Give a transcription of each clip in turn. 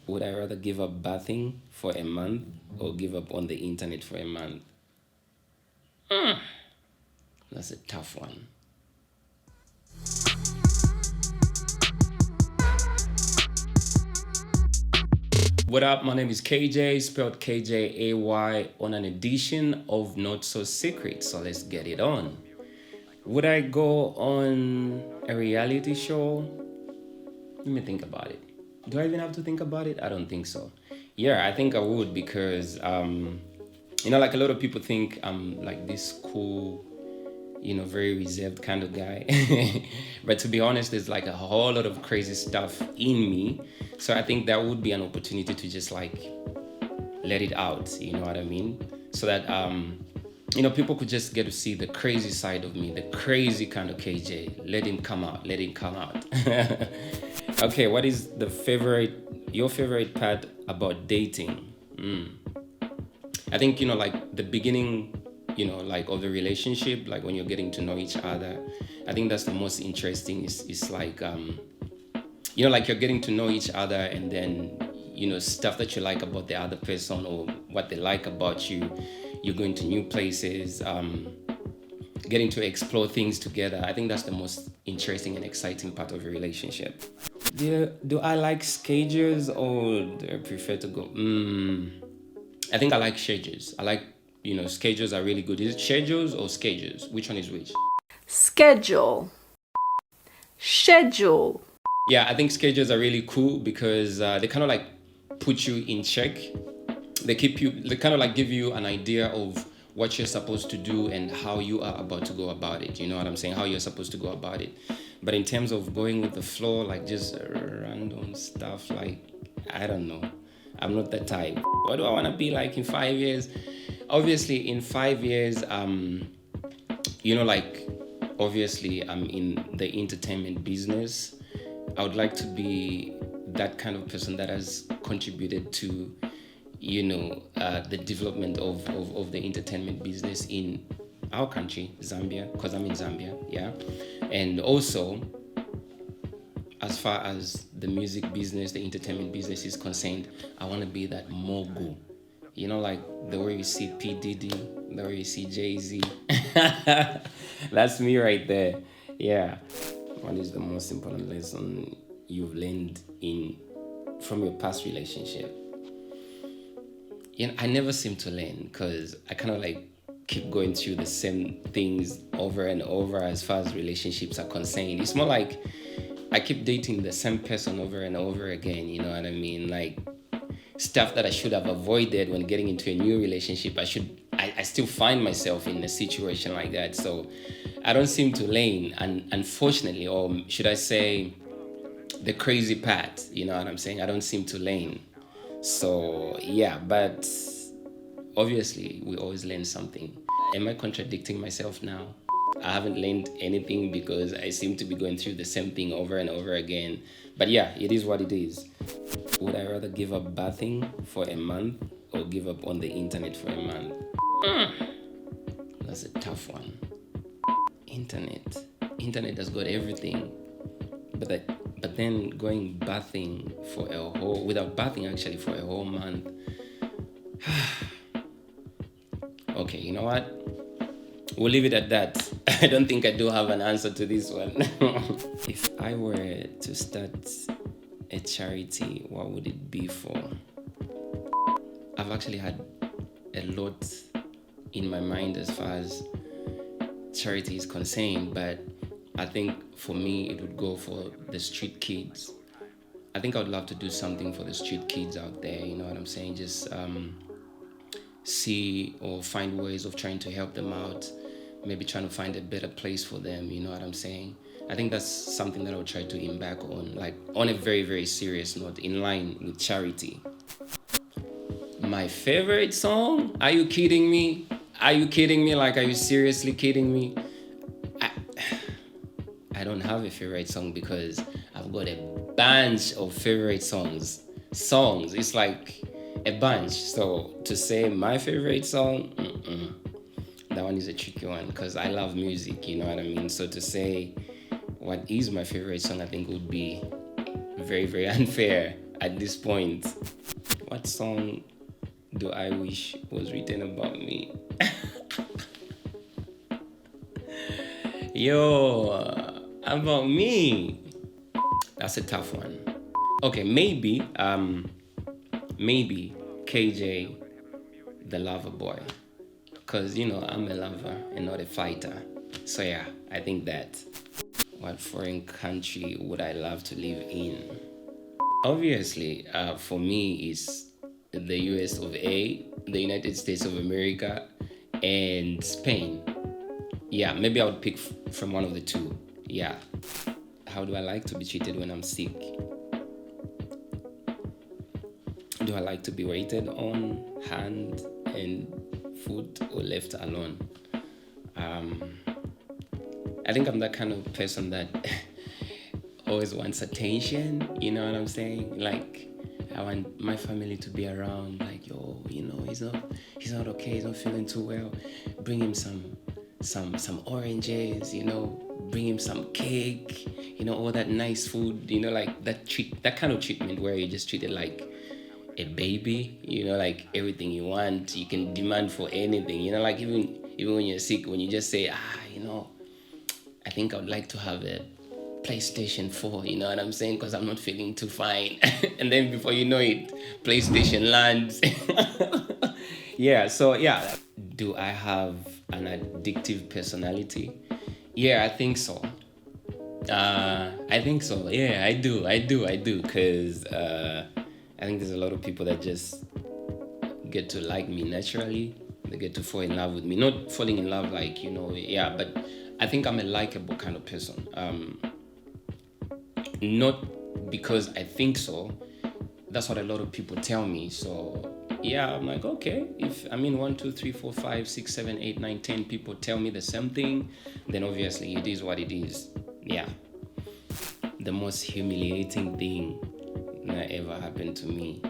Would I rather give up bathing for a month or give up on the internet for a month? That's a tough one. What up? My name is KJ, spelled KJAY, on an edition of Not So Secret. So let's get it on. Would I go on a reality show? Let me think about it. Do I even have to think about it? I don't think so. Yeah, I think I would because, like a lot of people think I'm like this cool, very reserved kind of guy. But to be honest, there's like a whole lot of crazy stuff in me. So I think that would be an opportunity to just like let it out, you know what I mean? So that, people could just get to see the crazy side of me, the crazy kind of KJ. Let him come out, let him come out. Okay, what is your favorite part about dating? I think, like the beginning, like of the relationship, like when you're getting to know each other, I think that's the most interesting. Is like, like you're getting to know each other, and then, stuff that you like about the other person or what they like about you. You're going to new places, getting to explore things together. I think that's the most interesting and exciting part of a relationship. Do I like schedules or do I prefer to go? I think I like schedules. I like, schedules are really good. Is it schedules or schedules? Which one is which? Schedule. Schedule. Yeah, I think schedules are really cool because they kind of like put you in check. They kind of like give you an idea of what you're supposed to do and how you are about to go about it. You know what I'm saying? How you're supposed to go about it. But in terms of going with the flow, like just random stuff, like, I don't know. I'm not that type. What do I want to be like in 5 years? Obviously, in 5 years, like, obviously, I'm in the entertainment business. I would like to be that kind of person that has contributed to, the development of the entertainment business in our country, Zambia, because I'm in Zambia, yeah. And also, as far as the music business, the entertainment business is concerned, I want to be that mogul. Like the way you see P. Diddy, the way you see Jay-Z. That's me right there. Yeah. What is the most important lesson you've learned from your past relationship? I never seem to learn because I kind of like keep going through the same things over and over as far as relationships are concerned. It's more like I keep dating the same person over and over again, you know what I mean? Like stuff that I should have avoided when getting into a new relationship, I still find myself in a situation like that. So I don't seem to learn, and unfortunately, or should I say the crazy part, you know what I'm saying? I don't seem to learn. So yeah, but obviously we always learn something. Am I contradicting myself now? I haven't learned anything because I seem to be going through the same thing over and over again. But yeah, it is what it is. Would I rather give up bathing for a month or give up on the internet for a month? That's a tough one. Internet has got everything. But then going bathing without bathing actually for a whole month. Okay, you know what? We'll leave it at that. I don't think I do have an answer to this one. If I were to start a charity, what would it be for? I've actually had a lot in my mind as far as charity is concerned, but I think for me it would go for the street kids. I think I would love to do something for the street kids out there, you know what I'm saying? Just see or find ways of trying to help them out, maybe trying to find a better place for them, you know what I'm saying? I think that's something that I would try to embark on, like on a very, very serious note, in line with charity. My favorite song? Are you kidding me? Are you kidding me? Like, are you seriously kidding me? I don't have a favorite song because I've got a bunch of favorite songs. It's like a bunch. So to say my favorite song, that one is a tricky one because I love music, you know what I mean? So to say what is my favorite song, I think would be very, very unfair. at this point. What song do I wish was written about me? Yo, about me. That's a tough one. Okay, maybe KJ, the lover boy. Because, I'm a lover and not a fighter. So yeah, I think that. What foreign country would I love to live in? Obviously, for me, is the US of A, the United States of America, and Spain. Yeah, maybe I would pick from one of the two. Yeah. How do I like to be treated when I'm sick? Do I like to be waited on, hand and foot, or left alone? I think I'm that kind of person that always wants attention. You know what I'm saying? Like, I want my family to be around. Like, yo, he's not okay. He's not feeling too well. Bring him some oranges. Bring him some cake. All that nice food. Like that kind of treatment where you just treat it like a baby. Like everything you want, you can demand for anything. Like even when you're sick, when you just say, I think I would like to have a PlayStation 4, you know what I'm saying? Because I'm not feeling too fine. And then before you know it, PlayStation lands. Yeah, so yeah. Do I have an addictive personality? Yeah, I think so. I think so. Yeah, I do. Because I think there's a lot of people that just get to like me naturally. They get to fall in love with me. Not falling in love like, yeah, but I think I'm a likable kind of person. Not because I think so. That's what a lot of people tell me. So yeah, I'm like, okay, if 1, 2, 3, 4, 5, 6, 7, 8, 9, 10 people tell me the same thing, then obviously it is what it is. Yeah. The most humiliating thing that ever happened to me.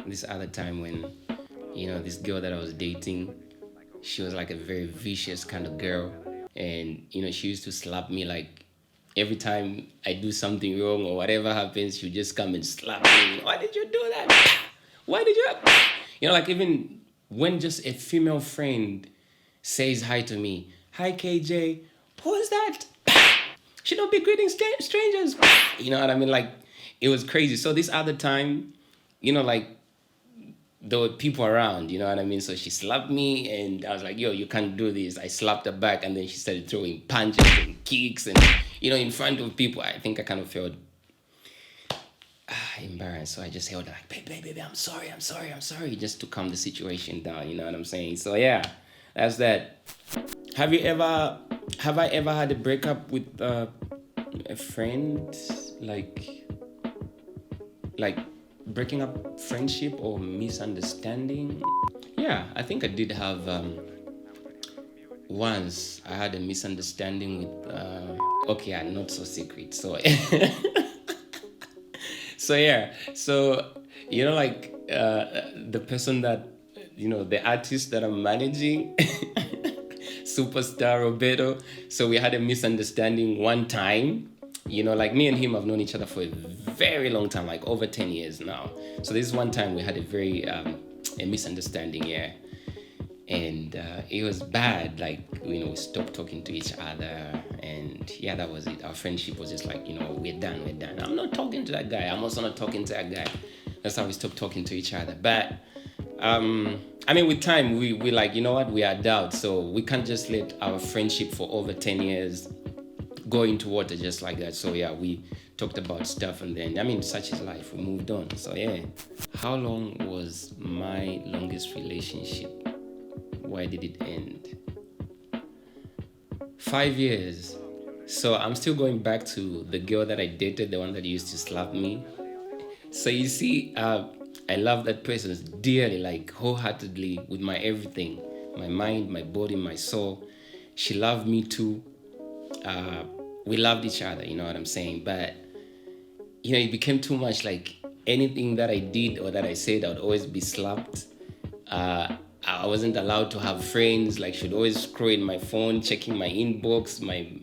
This other time when, this girl that I was dating, she was like a very vicious kind of girl. And, she used to slap me like every time I do something wrong or whatever happens, she'll just come and slap me. Why did you do that? Why did you? Like even when just a female friend says hi to me, hi KJ, who's that? She don't be greeting strangers. You know what I mean? Like, it was crazy. So this other time, like, there were people around, you know what I mean? So she slapped me and I was like, yo, you can't do this. I slapped her back and then she started throwing punches and kicks and, in front of people. I think I kind of felt embarrassed. So I just held her like, baby, I'm sorry, just to calm the situation down, you know what I'm saying? So yeah, that's that. Have I ever had a breakup with a friend? Like breaking up friendship or misunderstanding? Yeah, I think I did have once I had a misunderstanding with okay, not so secret. So so yeah, so like the person that the artist that I'm managing, superstar Roberto. So we had a misunderstanding one time. Like me and him have known each other for a very long time, like over 10 years now. So this one time we had a very a misunderstanding, yeah. And it was bad, like, we stopped talking to each other, and yeah, that was it. Our friendship was just like, we're done. I'm not talking to that guy. I'm also not talking to that guy. That's how we stopped talking to each other. But with time, we like, what? We are adults, so we can't just let our friendship for over 10 years go into water just like that. So yeah, we talked about stuff, and then such is life. We moved on. So yeah. How long was my longest relationship? Why did it end? 5 years. So I'm still going back to the girl that I dated, the one that used to slap me. So you see, I love that person dearly, like wholeheartedly, with my everything, my mind, my body, my soul. She loved me too. We loved each other, you know what I'm saying? But, it became too much. Like anything that I did or that I said, I would always be slapped. I wasn't allowed to have friends. Like, she'd always scroll in my phone, checking my inbox, my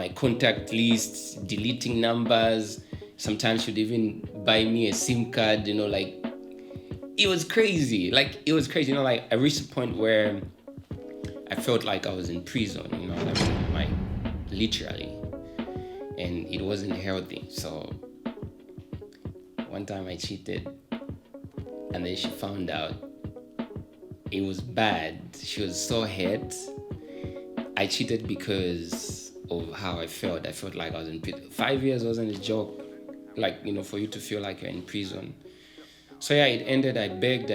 contact lists, deleting numbers. Sometimes she'd even buy me a SIM card, like it was crazy. Like it was crazy, like I reached a point where I felt like I was in prison, like literally. And it wasn't healthy. So one time I cheated and then she found out. It was bad. She was so hurt. I cheated because of how I felt. I felt like I was in prison. 5 years wasn't a joke. Like, for you to feel like you're in prison. So yeah, it ended. I begged.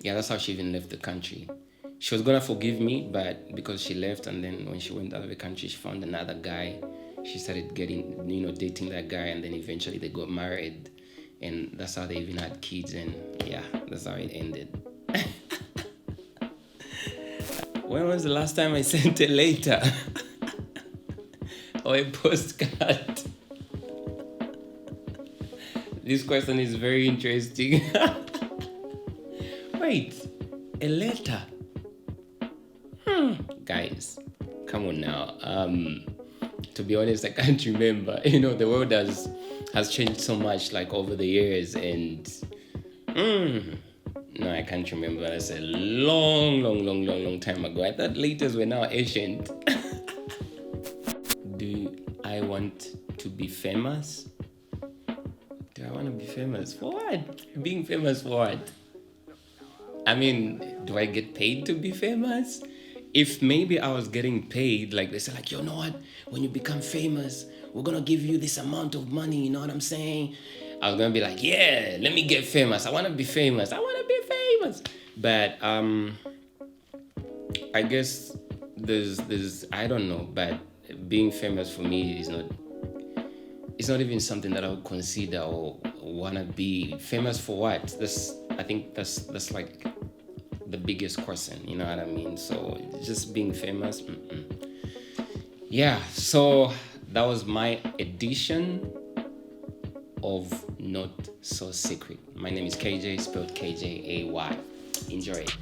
Yeah, that's how she even left the country. She was gonna forgive me, but because she left, and then when she went out of the country, she found another guy. She started dating that guy, and then eventually they got married, and that's how they even had kids. And yeah, that's how it ended. When was the last time I sent a letter or a postcard? This question is very interesting. Wait, a letter? Guys, come on now. To be honest, I can't remember. The world has changed so much, like over the years, and no, I can't remember. That's a long time ago. I thought letters were now ancient. Do I want to be famous? Do I want to be famous? For what? Being famous for what? I mean, do I get paid to be famous? If maybe I was getting paid, like they say, like, you know what? When you become famous, we're gonna give you this amount of money, you know what I'm saying? I was gonna be like, yeah, let me get famous. I wanna be famous. But I guess there's I don't know, but being famous for me is not, it's not even something that I would consider or wanna be famous for. What? I think that's like the biggest question, you know what I mean? So just being famous. Yeah, so that was my edition of Not So Secret. My name is KJ, spelled KJAY. Enjoy it.